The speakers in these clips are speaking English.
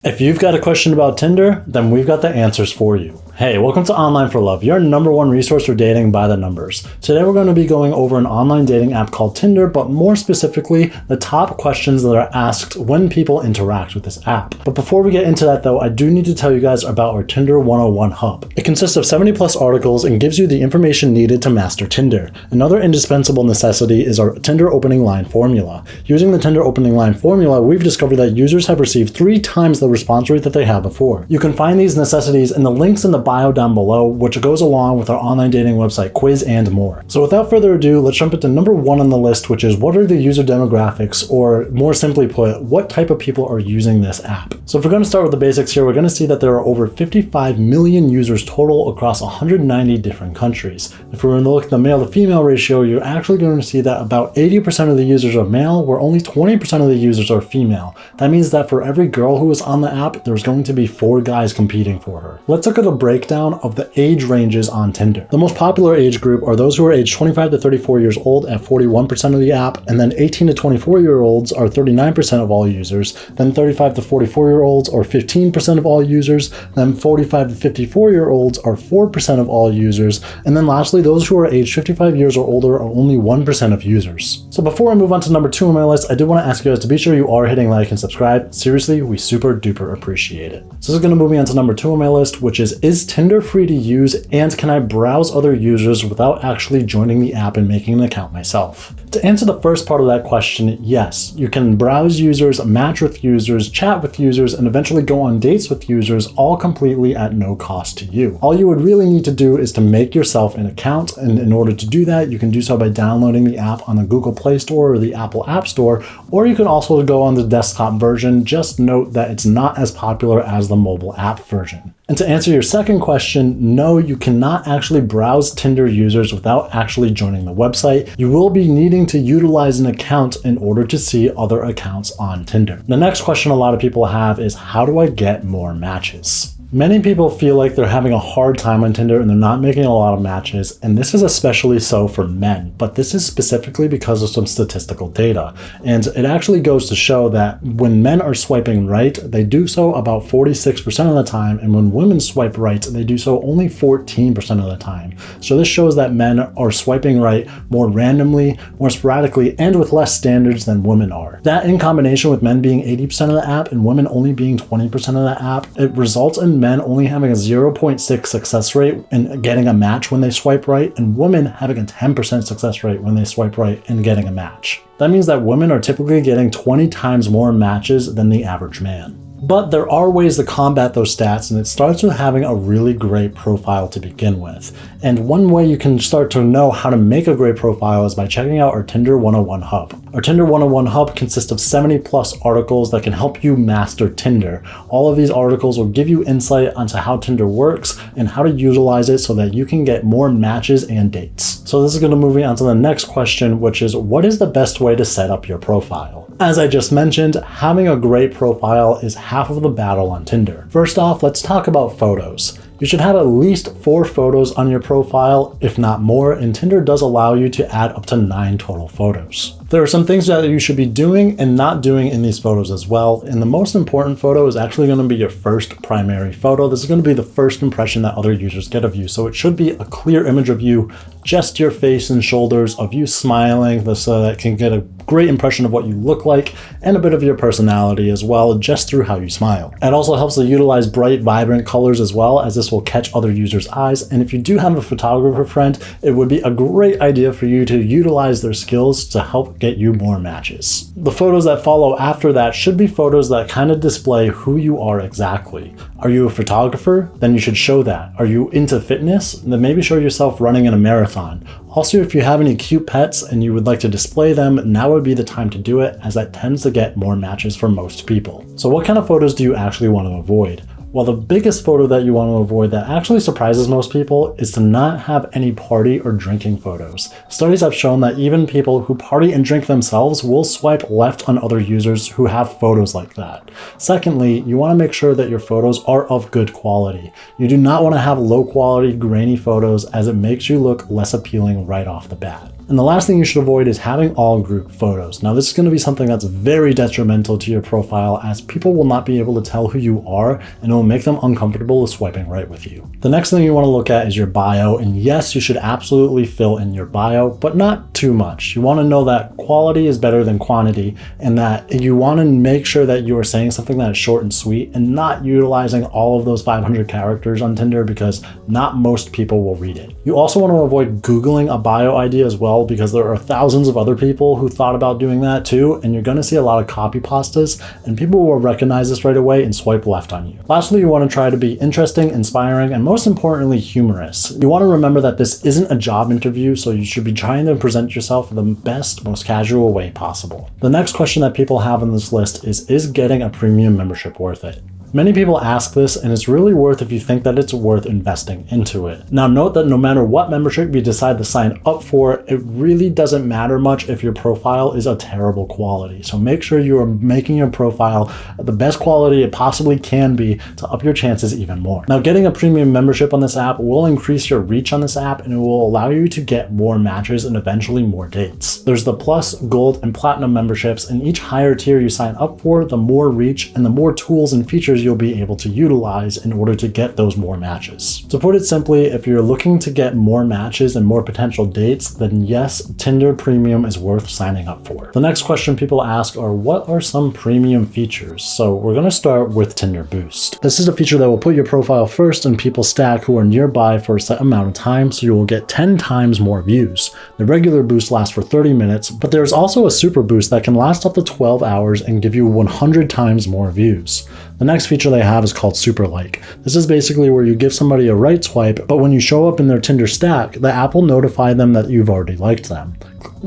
If you've got a question about Tinder, then we've got the answers for you. Hey, welcome to Online for Love, your #1 resource for dating by the numbers. Today we're going to be going over an online dating app called Tinder, but more specifically, the top questions that are asked when people interact with this app. But before we get into that though, I do need to tell you guys about our Tinder 101 hub. It consists of 70+ articles and gives you the information needed to master Tinder. Another indispensable necessity is our Tinder opening line formula. Using the Tinder opening line formula, we've discovered that users have received 3 times the response rate that they had before. You can find these necessities in the links in the bio down below, which goes along with our online dating website quiz and more. So without further ado, let's jump into number 1 on the list, which is what are the user demographics, or more simply put, what type of people are using this app? So if we're going to start with the basics here, we're going to see that there are over 55 million users total across 190 different countries. If we're going to look at the male to female ratio, you're actually going to see that about 80% of the users are male, where only 20% of the users are female. That means that for every girl who is on the app, there's going to be 4 guys competing for her. Let's look at a breakdown of the age ranges on Tinder. The most popular age group are those who are aged 25 to 34 years old at 41% of the app, and then 18 to 24-year-olds are 39% of all users, then 35 to 44-year-olds are 15% of all users, then 45 to 54-year-olds are 4% of all users, and then lastly, those who are aged 55 years or older are only 1% of users. So before I move on to number 2 on my list, I did want to ask you guys to be sure you are hitting like and subscribe. Seriously, we super duper appreciate it. So this is going to move me on to number 2 on my list, which is Tinder free to use, and can I browse other users without actually joining the app and making an account myself? To answer the first part of that question, yes, you can browse users, match with users, chat with users, and eventually go on dates with users, all completely at no cost to you. All you would really need to do is to make yourself an account, and in order to do that, you can do so by downloading the app on the Google Play Store or the Apple App Store, or you can also go on the desktop version. Just note that it's not as popular as the mobile app version. And to answer your second question, no, you cannot actually browse Tinder users without actually joining the website. You will be needing to utilize an account in order to see other accounts on Tinder. The next question a lot of people have is, how do I get more matches? Many people feel like they're having a hard time on Tinder and they're not making a lot of matches, and this is especially so for men, but this is specifically because of some statistical data. And it actually goes to show that when men are swiping right, they do so about 46% of the time, and when women swipe right, they do so only 14% of the time. So this shows that men are swiping right more randomly, more sporadically, and with less standards than women are. That in combination with men being 80% of the app and women only being 20% of the app, it results in men only having a 0.6 success rate in getting a match when they swipe right, and women having a 10% success rate when they swipe right in getting a match. That means that women are typically getting 20 times more matches than the average man. But there are ways to combat those stats, and it starts with having a really great profile to begin with. And one way you can start to know how to make a great profile is by checking out our Tinder 101 hub. Our Tinder 101 hub consists of 70+ articles that can help you master Tinder. All of these articles will give you insight onto how Tinder works and how to utilize it so that you can get more matches and dates. So this is going to move me on to the next question, which is, what is the best way to set up your profile? As I just mentioned, having a great profile is half of the battle on Tinder. First off, let's talk about photos. You should have at least 4 photos on your profile, if not more, and Tinder does allow you to add up to 9 total photos. There are some things that you should be doing and not doing in these photos as well, and the most important photo is actually going to be your first primary photo. This is going to be the first impression that other users get of you, so it should be a clear image of you, just your face and shoulders, of you smiling, so that it can get a great impression of what you look like and a bit of your personality as well, just through how you smile. It also helps to utilize bright, vibrant colors as well, as this will catch other users' eyes, and if you do have a photographer friend, it would be a great idea for you to utilize their skills to help get you more matches. The photos that follow after that should be photos that kind of display who you are exactly. Are you a photographer? Then you should show that. Are you into fitness? Then maybe show yourself running in a marathon. Also, if you have any cute pets and you would like to display them, now would be the time to do it, as that tends to get more matches for most people. So what kind of photos do you actually want to avoid? Well, the biggest photo that you want to avoid that actually surprises most people is to not have any party or drinking photos. Studies have shown that even people who party and drink themselves will swipe left on other users who have photos like that. Secondly, you want to make sure that your photos are of good quality. You do not want to have low quality, grainy photos, as it makes you look less appealing right off the bat. And the last thing you should avoid is having all group photos. Now, this is going to be something that's very detrimental to your profile, as people will not be able to tell who you are, and it will make them uncomfortable with swiping right with you. The next thing you want to look at is your bio, and yes, you should absolutely fill in your bio, but not too much. You want to know that quality is better than quantity, and that you want to make sure that you are saying something that is short and sweet and not utilizing all of those 500 characters on Tinder, because not most people will read it. You also want to avoid Googling a bio idea as well, because there are thousands of other people who thought about doing that too, and you're going to see a lot of copy pastas, and people will recognize this right away and swipe left on you. Lastly, you want to try to be interesting, inspiring, and most importantly, humorous. You want to remember that this isn't a job interview, so you should be trying to present yourself in the best, most casual way possible. The next question that people have on this list is getting a premium membership worth it? Many people ask this, and it's really worth if you think that it's worth investing into it. Now, note that no matter what membership you decide to sign up for, it really doesn't matter much if your profile is a terrible quality. So make sure you are making your profile the best quality it possibly can be to up your chances even more. Now, getting a premium membership on this app will increase your reach on this app, and it will allow you to get more matches and eventually more dates. There's the Plus, Gold, and Platinum memberships, and each higher tier you sign up for, the more reach and the more tools and features you'll be able to utilize in order to get those more matches. To put it simply, if you're looking to get more matches and more potential dates, then yes, Tinder Premium is worth signing up for. The next question people ask are, what are some premium features? So we're going to start with Tinder Boost. This is a feature that will put your profile first in people's stack who are nearby for a set amount of time, so you will get 10 times more views. The regular boost lasts for 30 minutes, but there's also a super boost that can last up to 12 hours and give you 100 times more views. The next feature they have is called Super Like. This is basically where you give somebody a right swipe, but when you show up in their Tinder stack, the app will notify them that you've already liked them.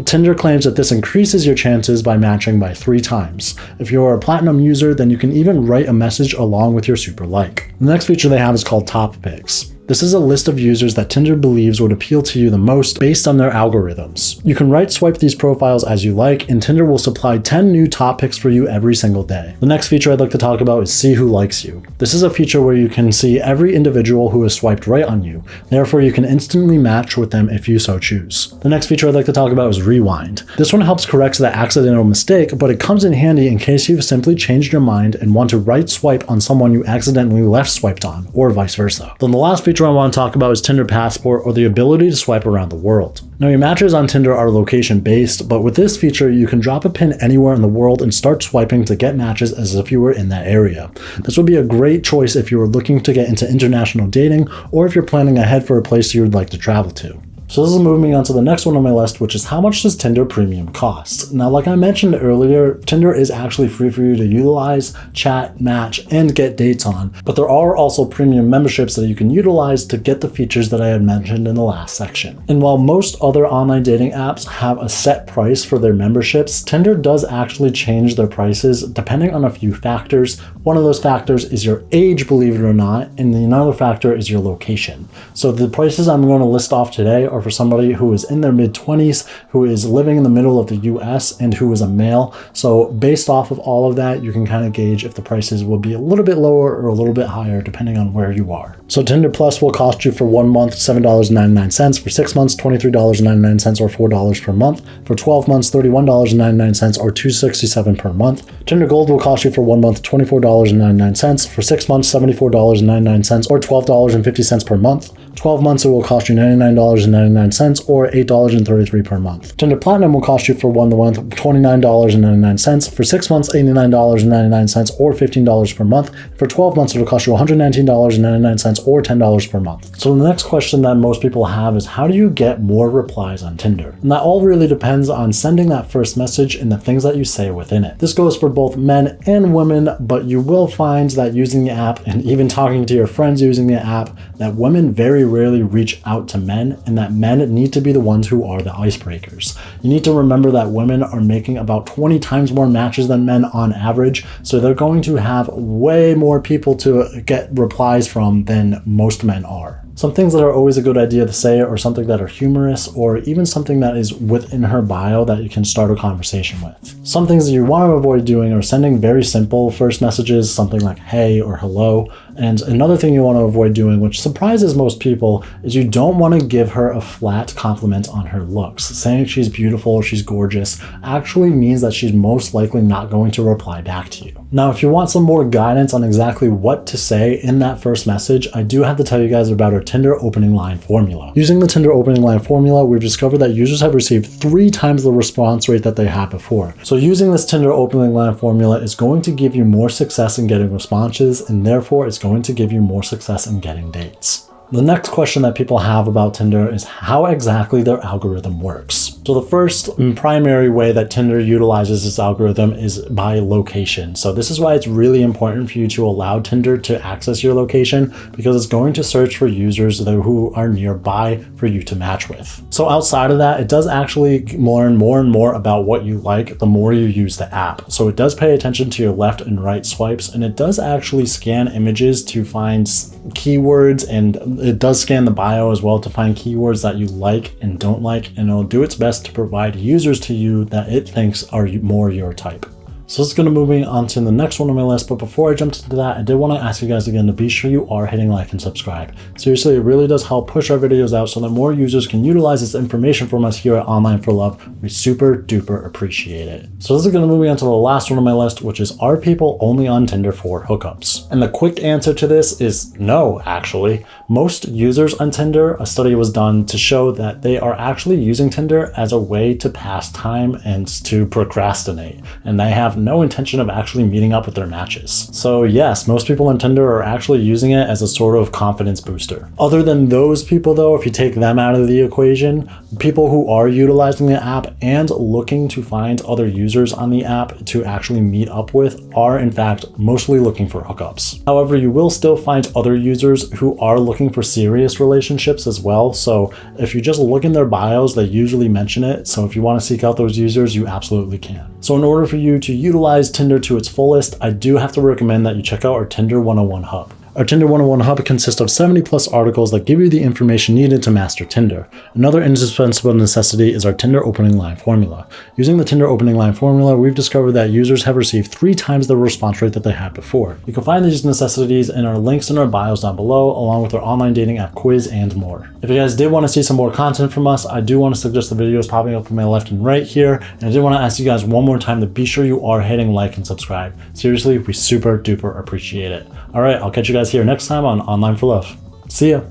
Tinder claims that this increases your chances by matching by 3 times. If you're a Platinum user, then you can even write a message along with your Super Like. The next feature they have is called Top Picks. This is a list of users that Tinder believes would appeal to you the most based on their algorithms. You can right swipe these profiles as you like, and Tinder will supply 10 new top picks for you every single day. The next feature I'd like to talk about is See Who Likes You. This is a feature where you can see every individual who has swiped right on you. Therefore, you can instantly match with them if you so choose. The next feature I'd like to talk about is Rewind. This one helps correct the accidental mistake, but it comes in handy in case you've simply changed your mind and want to right swipe on someone you accidentally left swiped on, or vice versa. Then the last feature I want to talk about is Tinder Passport, or the ability to swipe around the world. Now, your matches on Tinder are location based, but with this feature, you can drop a pin anywhere in the world and start swiping to get matches as if you were in that area. This would be a great choice if you were looking to get into international dating, or if you're planning ahead for a place you would like to travel to. So this is moving on to the next one on my list, which is how much does Tinder Premium cost? Now, like I mentioned earlier, Tinder is actually free for you to utilize, chat, match, and get dates on, but there are also premium memberships that you can utilize to get the features that I had mentioned in the last section. And while most other online dating apps have a set price for their memberships, Tinder does actually change their prices depending on a few factors. One of those factors is your age, believe it or not, and another factor is your location. So the prices I'm going to list off today are for somebody who is in their mid-20s, who is living in the middle of the US, and who is a male. So based off of all of that, you can kind of gauge if the prices will be a little bit lower or a little bit higher depending on where you are. So Tinder Plus will cost you for 1 month $7.99, for 6 months $23.99 or $4 per month, for 12 months $31.99 or $2.67 per month. Tinder Gold will cost you for 1 month $24.99, for 6 months $74.99 or $12.50 per month. 12 months it will cost you $99.99 or $8.33 per month. Tinder Platinum will cost you for 1 month $29.99, for 6 months $89.99 or $15 per month. For 12 months it will cost you $119.99 or $10 per month. So the next question that most people have is, how do you get more replies on Tinder? And that all really depends on sending that first message and the things that you say within it. This goes for both men and women, but you will find that using the app and even talking to your friends using the app, that women very rarely reach out to men, and that men need to be the ones who are the icebreakers. You need to remember that women are making about 20 times more matches than men on average, so they're going to have way more people to get replies from than most men are. Some things that are always a good idea to say are something that are humorous, or even something that is within her bio that you can start a conversation with. Some things that you want to avoid doing are sending very simple first messages, something like hey or hello. And another thing you want to avoid doing, which surprises most people, is you don't want to give her a flat compliment on her looks. Saying she's beautiful, she's gorgeous, actually means that she's most likely not going to reply back to you. Now, if you want some more guidance on exactly what to say in that first message, I do have to tell you guys about our Tinder opening line formula. Using the Tinder opening line formula, we've discovered that users have received 3 times the response rate that they had before. So using this Tinder opening line formula is going to give you more success in getting responses, and therefore it's going to give you more success in getting dates. The next question that people have about Tinder is how exactly their algorithm works. So the first and primary way that Tinder utilizes its algorithm is by location. So this is why it's really important for you to allow Tinder to access your location, because it's going to search for users who are nearby for you to match with. So outside of that, it does actually learn more and more about what you like the more you use the app. So it does pay attention to your left and right swipes, and it does actually scan images to find keywords, and it does scan the bio as well to find keywords that you like and don't like, and it'll do its best to provide users to you that it thinks are more your type. So let's go to moving on to the next one on my list, but before I jump into that, I did want to ask you guys again to be sure you are hitting like and subscribe. Seriously, it really does help push our videos out so that more users can utilize this information from us here at Online for Love. We super duper appreciate it. So this is going to move on to the last one on my list, which is, are people only on Tinder for hookups? And the quick answer to this is no, actually. Most users on Tinder, a study was done to show that they are actually using Tinder as a way to pass time and to procrastinate, and they have no intention of actually meeting up with their matches. So yes, most people on Tinder are actually using it as a sort of confidence booster. Other than those people though, if you take them out of the equation, people who are utilizing the app and looking to find other users on the app to actually meet up with are in fact mostly looking for hookups. However, you will still find other users who are looking for serious relationships as well. So if you just look in their bios, they usually mention it. So if you want to seek out those users, you absolutely can. So in order for you to utilize Tinder to its fullest, I do have to recommend that you check out our Tinder 101 Hub. Our Tinder 101 Hub consists of 70 plus articles that give you the information needed to master Tinder. Another indispensable necessity is our Tinder opening line formula. Using the Tinder opening line formula, we've discovered that users have received 3 times the response rate that they had before. You can find these necessities in our links in our bios down below, along with our online dating app quiz and more. If you guys did want to see some more content from us, I do want to suggest the videos popping up on my left and right here. And I did want to ask you guys one more time to be sure you are hitting like and subscribe. Seriously, we super duper appreciate it. All right, I'll catch you guys here next time on Online for Love. See ya.